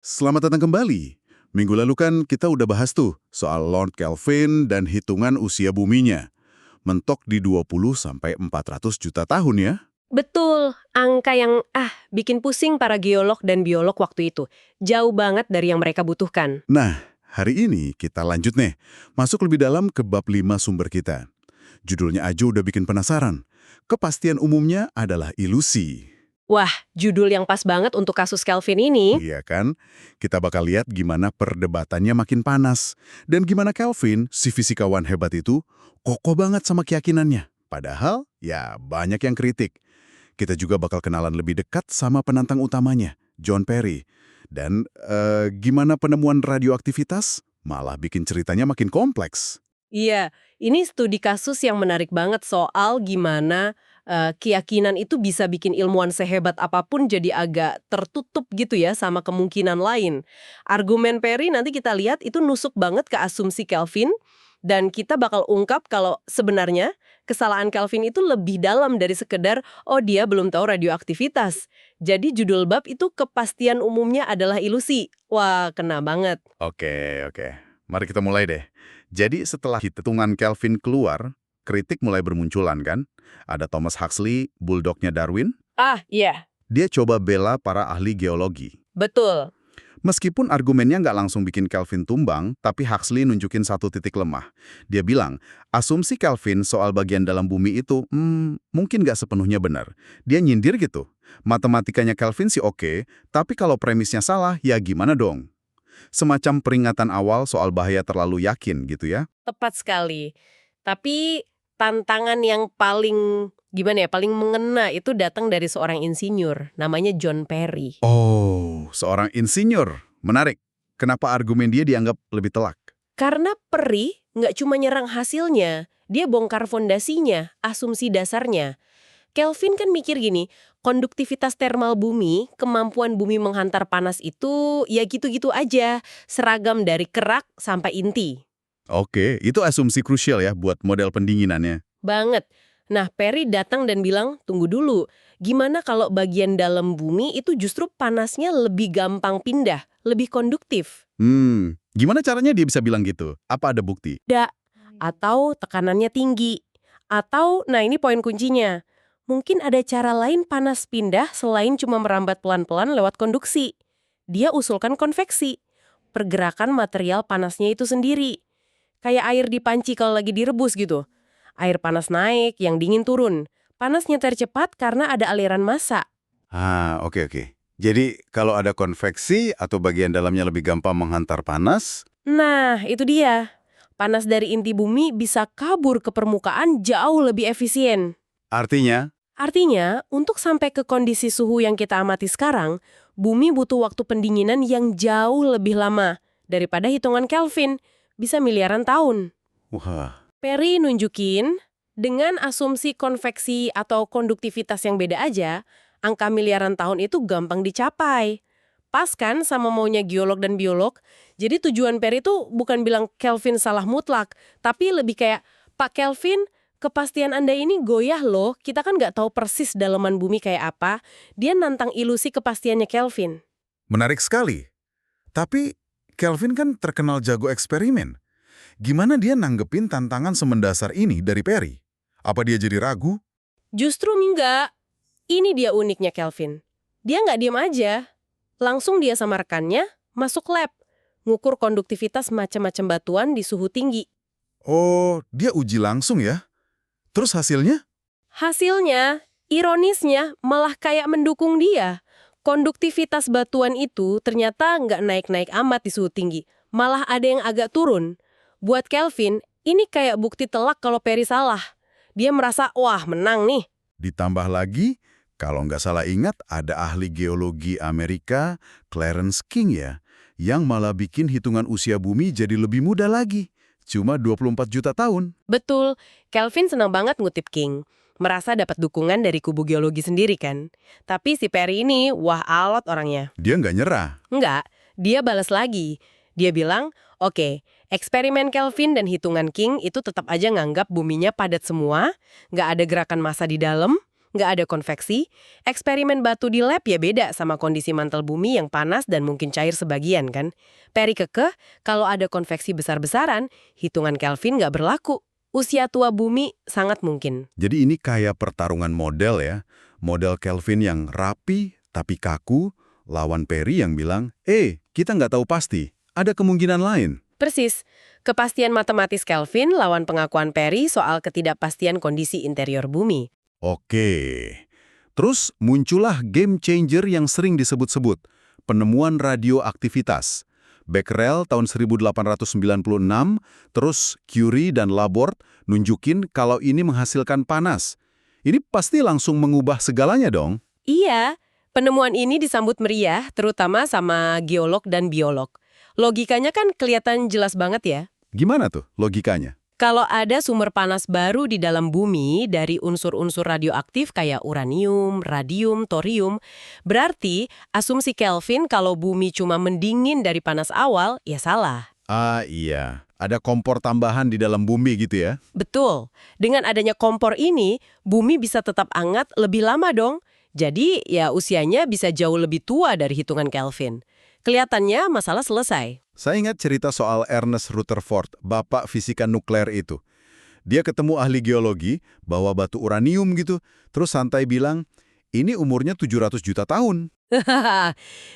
Selamat datang kembali. Minggu lalu kan kita udah bahas tuh soal Lord Kelvin dan hitungan usia buminya. Mentok di 20 sampai 400 juta tahun ya. Betul, angka yang bikin pusing para geolog dan biolog waktu itu. Jauh banget dari yang mereka butuhkan. Nah, hari ini kita lanjut nih. Masuk lebih dalam ke bab 5 sumber kita. Judulnya aja udah bikin penasaran. Kepastian umumnya adalah ilusi. Wah, judul yang pas banget untuk kasus Kelvin ini. Iya kan? Kita bakal lihat gimana perdebatannya makin panas. Dan gimana Kelvin, si fisikawan hebat itu, kokoh banget sama keyakinannya. Padahal, ya banyak yang kritik. Kita juga bakal kenalan lebih dekat sama penantang utamanya, John Perry. Dan gimana penemuan radioaktivitas malah bikin ceritanya makin kompleks. Iya, ini studi kasus yang menarik banget soal gimana keyakinan itu bisa bikin ilmuwan sehebat apapun jadi agak tertutup gitu ya sama kemungkinan lain. Argumen Perry nanti kita lihat itu nusuk banget ke asumsi Kelvin, dan kita bakal ungkap kalau sebenarnya kesalahan Kelvin itu lebih dalam dari sekedar, oh dia belum tahu radioaktivitas. Jadi judul bab itu kepastian umumnya adalah ilusi. Wah, kena banget. Oke. Mari kita mulai deh. Jadi setelah hitungan Kelvin keluar, kritik mulai bermunculan kan? Ada Thomas Huxley, bulldognya Darwin. Iya. Dia coba bela para ahli geologi. Betul. Meskipun argumennya nggak langsung bikin Kelvin tumbang, tapi Huxley nunjukin satu titik lemah. Dia bilang, asumsi Kelvin soal bagian dalam bumi itu, mungkin nggak sepenuhnya benar. Dia nyindir gitu. Matematikanya Kelvin sih oke, tapi kalau premisnya salah, ya gimana dong? Semacam peringatan awal soal bahaya terlalu yakin gitu ya. Tepat sekali. Tapi tantangan yang paling paling mengena itu datang dari seorang insinyur, namanya John Perry. Oh, seorang insinyur. Menarik. Kenapa argumen dia dianggap lebih telak? Karena Perry nggak cuma nyerang hasilnya, dia bongkar fondasinya, asumsi dasarnya. Kelvin kan mikir gini, konduktivitas termal bumi, kemampuan bumi menghantar panas itu ya gitu-gitu aja, seragam dari kerak sampai inti. Oke, itu asumsi krusial ya buat model pendinginannya. Banget. Nah, Perry datang dan bilang, tunggu dulu, gimana kalau bagian dalam bumi itu justru panasnya lebih gampang pindah, lebih konduktif? Gimana caranya dia bisa bilang gitu? Apa ada bukti? Atau tekanannya tinggi? Atau, nah ini poin kuncinya, mungkin ada cara lain panas pindah selain cuma merambat pelan-pelan lewat konduksi. Dia usulkan konveksi, pergerakan material panasnya itu sendiri. Kayak air di panci kalau lagi direbus gitu. Air panas naik, yang dingin turun. Panasnya tercepat karena ada aliran massa. Oke. Jadi kalau ada konveksi atau bagian dalamnya lebih gampang menghantar panas, Nah, itu dia. Panas dari inti bumi bisa kabur ke permukaan jauh lebih efisien. artinya, Artinya, untuk sampai ke kondisi suhu yang kita amati sekarang, bumi butuh waktu pendinginan yang jauh lebih lama daripada hitungan Kelvin, bisa miliaran tahun. wah, Perry nunjukin, dengan asumsi konveksi atau konduktivitas yang beda aja, angka miliaran tahun itu gampang dicapai. Pas kan sama maunya geolog dan biolog, jadi tujuan Perry itu bukan bilang Kelvin salah mutlak, tapi lebih kayak, Pak Kelvin, kepastian Anda ini goyah loh, kita kan nggak tahu persis dalaman bumi kayak apa. Dia nantang ilusi kepastiannya Kelvin. menarik sekali. Tapi Kelvin kan terkenal jago eksperimen. Gimana dia nanggepin tantangan semendasar ini dari Perry? Apa dia jadi ragu? Justru enggak. Ini dia uniknya Kelvin. Dia nggak diem aja. Langsung dia sama rekannya masuk lab, ngukur konduktivitas macam-macam batuan di suhu tinggi. Oh, dia uji langsung ya? Terus hasilnya? Hasilnya, ironisnya, malah kayak mendukung dia. Konduktivitas batuan itu ternyata nggak naik-naik amat di suhu tinggi. Malah ada yang agak turun. Buat Kelvin, ini kayak bukti telak kalau Perry salah. Dia merasa, wah menang nih. Ditambah lagi, kalau nggak salah ingat, ada ahli geologi Amerika, Clarence King ya, yang malah bikin hitungan usia bumi jadi lebih muda lagi. Cuma 24 juta tahun. Betul, Kelvin senang banget ngutip King. Merasa dapat dukungan dari kubu geologi sendiri kan. Tapi si Perry ini, wah alot orangnya. Dia nggak nyerah. Enggak, dia balas lagi. Dia bilang, oke, eksperimen Kelvin dan hitungan King itu tetap aja nganggap buminya padat semua, nggak ada gerakan massa di dalam, nggak ada konveksi, eksperimen batu di lab ya beda sama kondisi mantel bumi yang panas dan mungkin cair sebagian kan. Perry kekeh, kalau ada konveksi besar-besaran, hitungan Kelvin nggak berlaku. Usia tua bumi sangat mungkin. Jadi ini kayak pertarungan model ya. Model Kelvin yang rapi tapi kaku, lawan Perry yang bilang, kita nggak tahu pasti, ada kemungkinan lain. Persis, kepastian matematis Kelvin lawan pengakuan Perry soal ketidakpastian kondisi interior bumi. Oke. Terus muncullah game changer yang sering disebut-sebut, penemuan radioaktivitas. Becquerel tahun 1896, terus Curie dan Laborde nunjukin kalau ini menghasilkan panas. Ini pasti langsung mengubah segalanya dong. Iya, penemuan ini disambut meriah, terutama sama geolog dan biolog. Logikanya kan kelihatan jelas banget ya. Gimana tuh logikanya? Kalau ada sumber panas baru di dalam bumi dari unsur-unsur radioaktif kayak uranium, radium, thorium, berarti asumsi Kelvin kalau bumi cuma mendingin dari panas awal, ya salah. Ah iya, ada kompor tambahan di dalam bumi gitu ya? Betul. Dengan adanya kompor ini, bumi bisa tetap hangat lebih lama dong. Jadi ya usianya bisa jauh lebih tua dari hitungan Kelvin. Kelihatannya masalah selesai. Saya ingat cerita soal Ernest Rutherford, bapak fisika nuklir itu. Dia ketemu ahli geologi, bawa batu uranium gitu, terus santai bilang, ini umurnya 700 juta tahun.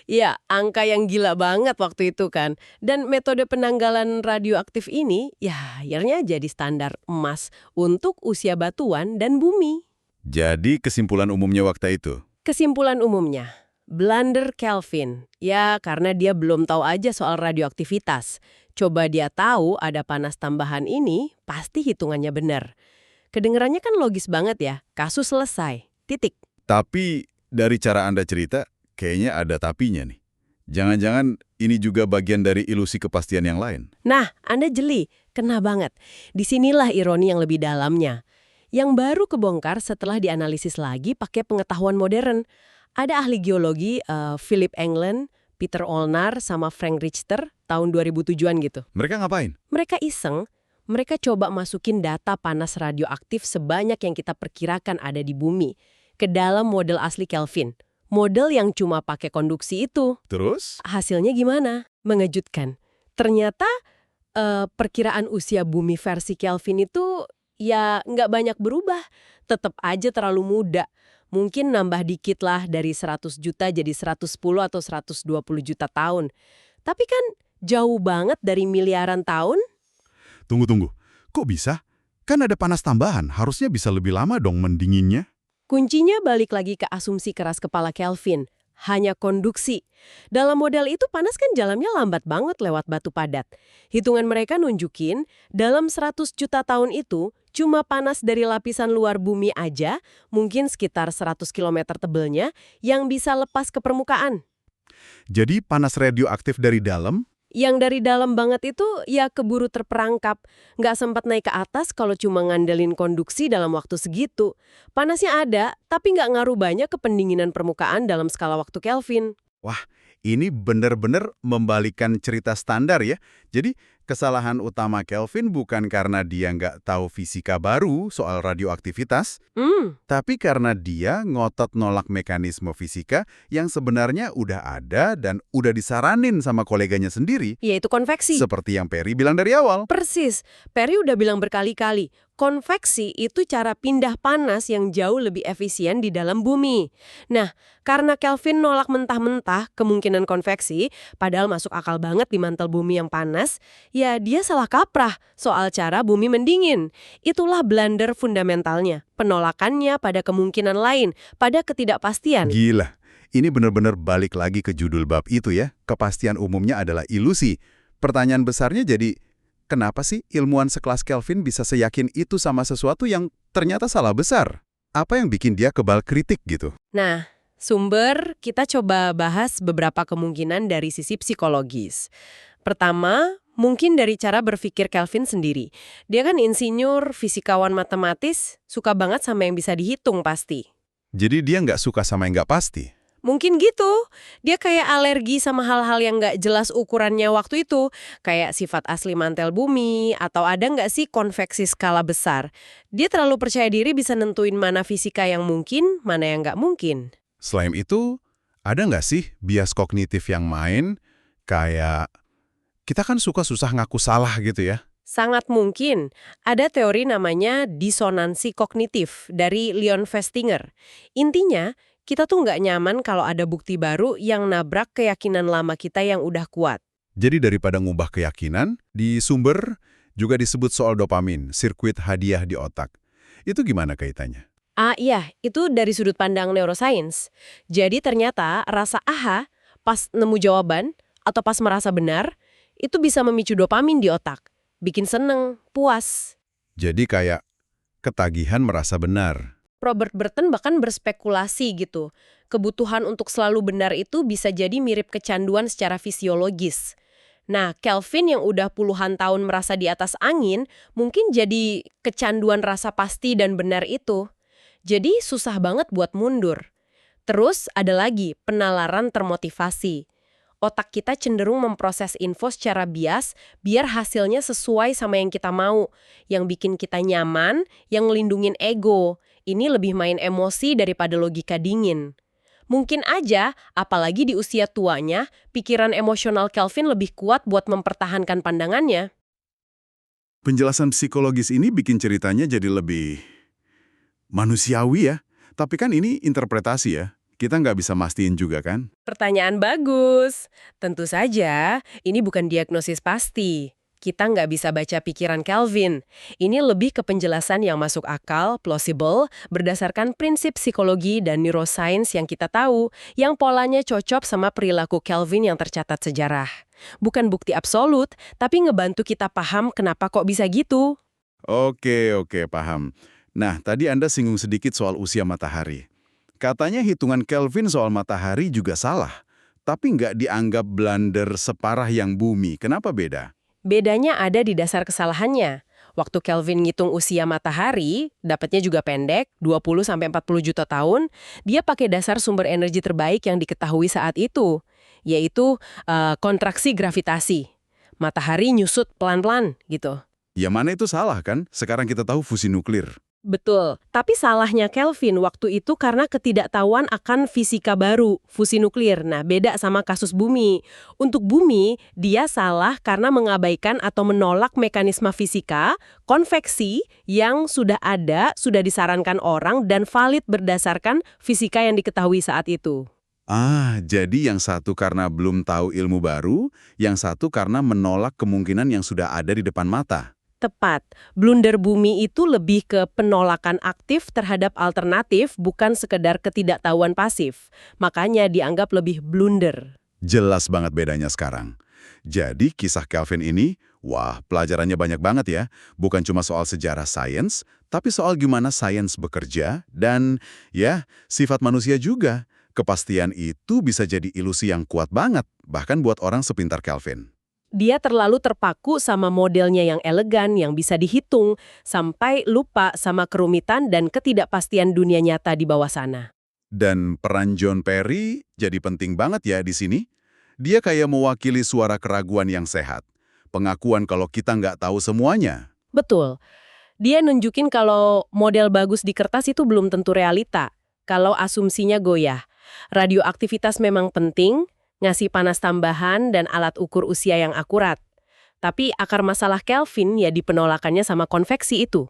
Ya, angka yang gila banget waktu itu kan. Dan metode penanggalan radioaktif ini, ya akhirnya jadi standar emas untuk usia batuan dan bumi. Jadi kesimpulan umumnya waktu itu? Kesimpulan umumnya, blunder Kelvin. Ya, karena dia belum tahu aja soal radioaktivitas. Coba dia tahu ada panas tambahan ini, pasti hitungannya benar. Kedengerannya kan logis banget ya, kasus selesai. Titik. Tapi dari cara Anda cerita, kayaknya ada tapinya nih. Jangan-jangan ini juga bagian dari ilusi kepastian yang lain. Nah, Anda jeli, kena banget. Disinilah ironi yang lebih dalamnya. Yang baru kebongkar setelah dianalisis lagi pakai pengetahuan modern. Ada ahli geologi, Philip Englund, Peter Olnar, sama Frank Richter, tahun 2007-an gitu. Mereka ngapain? Mereka iseng, mereka coba masukin data panas radioaktif sebanyak yang kita perkirakan ada di bumi ke dalam model asli Kelvin. Model yang cuma pakai konduksi itu. Terus? Hasilnya gimana? Mengejutkan. Ternyata perkiraan usia bumi versi Kelvin itu ya nggak banyak berubah. Tetap aja terlalu muda. Mungkin nambah dikit lah dari 100 juta jadi 110 atau 120 juta tahun. Tapi kan jauh banget dari miliaran tahun. Tunggu. Kok bisa? Kan ada panas tambahan, harusnya bisa lebih lama dong mendinginnya. Kuncinya balik lagi ke asumsi keras kepala Kelvin. Hanya konduksi. Dalam model itu panas kan jalannya lambat banget lewat batu padat. Hitungan mereka nunjukin, dalam 100 juta tahun itu, cuma panas dari lapisan luar bumi aja, mungkin sekitar 100 km tebelnya, yang bisa lepas ke permukaan. Jadi panas radioaktif dari dalam? Yang dari dalam banget itu ya keburu terperangkap. Nggak sempat naik ke atas kalau cuma ngandelin konduksi dalam waktu segitu. Panasnya ada, tapi nggak ngaruh banyak ke pendinginan permukaan dalam skala waktu Kelvin. Wah, ini benar-benar membalikkan cerita standar ya. Jadi kesalahan utama Kelvin bukan karena dia nggak tahu fisika baru soal radioaktivitas, tapi karena dia ngotot nolak mekanisme fisika yang sebenarnya udah ada dan udah disaranin sama koleganya sendiri. Yaitu konveksi. Seperti yang Perry bilang dari awal. Persis. Perry udah bilang berkali-kali, konveksi itu cara pindah panas yang jauh lebih efisien di dalam bumi. Nah, karena Kelvin nolak mentah-mentah kemungkinan konveksi, padahal masuk akal banget di mantel bumi yang panas, ya dia salah kaprah soal cara bumi mendingin. Itulah blunder fundamentalnya, penolakannya pada kemungkinan lain, pada ketidakpastian. Gila, ini benar-benar balik lagi ke judul bab itu ya, kepastian umumnya adalah ilusi. Pertanyaan besarnya jadi, kenapa sih ilmuwan sekelas Kelvin bisa seyakin itu sama sesuatu yang ternyata salah besar? Apa yang bikin dia kebal kritik gitu? Nah, sumber kita coba bahas beberapa kemungkinan dari sisi psikologis. Pertama, mungkin dari cara berpikir Kelvin sendiri. Dia kan insinyur, fisikawan matematis, suka banget sama yang bisa dihitung pasti. Jadi dia nggak suka sama yang nggak pasti? Mungkin gitu. Dia kayak alergi sama hal-hal yang nggak jelas ukurannya waktu itu. Kayak sifat asli mantel bumi, atau ada nggak sih konveksi skala besar. Dia terlalu percaya diri bisa nentuin mana fisika yang mungkin, mana yang nggak mungkin. Selain itu, ada nggak sih bias kognitif yang main? Kayak kita kan suka susah ngaku salah gitu ya. Sangat mungkin. Ada teori namanya disonansi kognitif dari Leon Festinger. Intinya, kita tuh nggak nyaman kalau ada bukti baru yang nabrak keyakinan lama kita yang udah kuat. Jadi daripada ngubah keyakinan, di sumber juga disebut soal dopamin, sirkuit hadiah di otak. Itu gimana kaitannya? Ah iya, itu dari sudut pandang neuroscience. Jadi ternyata rasa aha pas nemu jawaban atau pas merasa benar, itu bisa memicu dopamin di otak. Bikin seneng, puas. Jadi kayak ketagihan merasa benar. Robert Burton bahkan berspekulasi gitu. Kebutuhan untuk selalu benar itu bisa jadi mirip kecanduan secara fisiologis. Nah, Kelvin yang udah puluhan tahun merasa di atas angin, mungkin jadi kecanduan rasa pasti dan benar itu. Jadi susah banget buat mundur. Terus ada lagi penalaran termotivasi. Otak kita cenderung memproses info secara bias biar hasilnya sesuai sama yang kita mau. Yang bikin kita nyaman, yang ngelindungin ego. Ini lebih main emosi daripada logika dingin. Mungkin aja, apalagi di usia tuanya, pikiran emosional Kelvin lebih kuat buat mempertahankan pandangannya. Penjelasan psikologis ini bikin ceritanya jadi lebih manusiawi ya. Tapi kan ini interpretasi ya. Kita nggak bisa mastiin juga kan? Pertanyaan bagus. Tentu saja, ini bukan diagnosis pasti. Kita nggak bisa baca pikiran Kelvin. Ini lebih ke penjelasan yang masuk akal, plausible, berdasarkan prinsip psikologi dan neuroscience yang kita tahu, yang polanya cocok sama perilaku Kelvin yang tercatat sejarah. Bukan bukti absolut, tapi ngebantu kita paham kenapa kok bisa gitu. Oke, paham. Nah, tadi Anda singgung sedikit soal usia matahari. Katanya hitungan Kelvin soal matahari juga salah, tapi nggak dianggap blunder separah yang bumi. Kenapa beda? Bedanya ada di dasar kesalahannya. Waktu Kelvin ngitung usia matahari, dapatnya juga pendek, 20-40 juta tahun, dia pakai dasar sumber energi terbaik yang diketahui saat itu, yaitu kontraksi gravitasi. Matahari nyusut pelan-pelan gitu. Ya mana itu salah kan? Sekarang kita tahu fusi nuklir. Betul, tapi salahnya Kelvin waktu itu karena ketidaktahuan akan fisika baru, fusi nuklir. Nah, beda sama kasus bumi. Untuk bumi, dia salah karena mengabaikan atau menolak mekanisme fisika, konveksi yang sudah ada, sudah disarankan orang, dan valid berdasarkan fisika yang diketahui saat itu. Ah, jadi yang satu karena belum tahu ilmu baru, yang satu karena menolak kemungkinan yang sudah ada di depan mata. Tepat, blunder bumi itu lebih ke penolakan aktif terhadap alternatif, bukan sekedar ketidaktahuan pasif. Makanya dianggap lebih blunder. Jelas banget bedanya sekarang. Jadi kisah Kelvin ini, wah pelajarannya banyak banget ya. Bukan cuma soal sejarah sains, tapi soal gimana sains bekerja dan ya sifat manusia juga. Kepastian itu bisa jadi ilusi yang kuat banget, bahkan buat orang sepintar Kelvin. Dia terlalu terpaku sama modelnya yang elegan, yang bisa dihitung, sampai lupa sama kerumitan dan ketidakpastian dunia nyata di bawah sana. Dan peran John Perry jadi penting banget ya di sini. Dia kayak mewakili suara keraguan yang sehat. Pengakuan kalau kita nggak tahu semuanya. Betul. Dia nunjukin kalau model bagus di kertas itu belum tentu realita. Kalau asumsinya goyah. Radioaktivitas memang penting, ngasih panas tambahan dan alat ukur usia yang akurat. Tapi akar masalah Kelvin ya di penolakannya sama konveksi itu.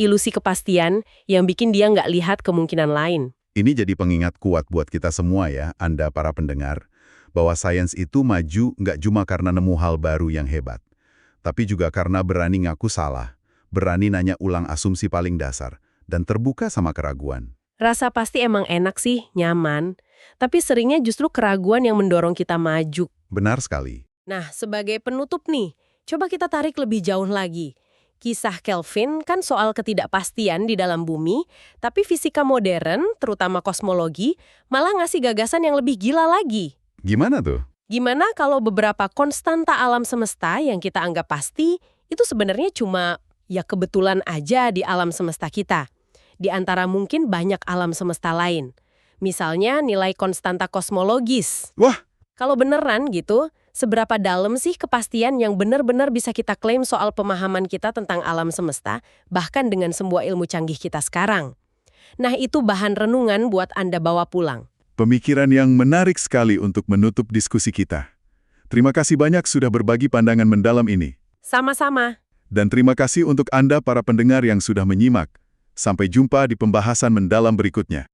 Ilusi kepastian yang bikin dia nggak lihat kemungkinan lain. Ini jadi pengingat kuat buat kita semua ya, Anda para pendengar, bahwa sains itu maju nggak cuma karena nemu hal baru yang hebat, tapi juga karena berani ngaku salah, berani nanya ulang asumsi paling dasar, dan terbuka sama keraguan. Rasa pasti emang enak sih, nyaman. Tapi seringnya justru keraguan yang mendorong kita maju. Benar sekali. Nah, sebagai penutup nih, coba kita tarik lebih jauh lagi. Kisah Kelvin kan soal ketidakpastian di dalam bumi, tapi fisika modern, terutama kosmologi, malah ngasih gagasan yang lebih gila lagi. Gimana tuh? Gimana kalau beberapa konstanta alam semesta yang kita anggap pasti, itu sebenarnya cuma ya kebetulan aja di alam semesta kita. Di antara mungkin banyak alam semesta lain. Misalnya nilai konstanta kosmologis. Wah, Kalau beneran gitu, seberapa dalam sih kepastian yang benar-benar bisa kita klaim soal pemahaman kita tentang alam semesta, bahkan dengan semua ilmu canggih kita sekarang? Nah, itu bahan renungan buat Anda bawa pulang. pemikiran yang menarik sekali untuk menutup diskusi kita. Terima kasih banyak sudah berbagi pandangan mendalam ini. Sama-sama. Dan terima kasih untuk Anda para pendengar yang sudah menyimak. Sampai jumpa di pembahasan mendalam berikutnya.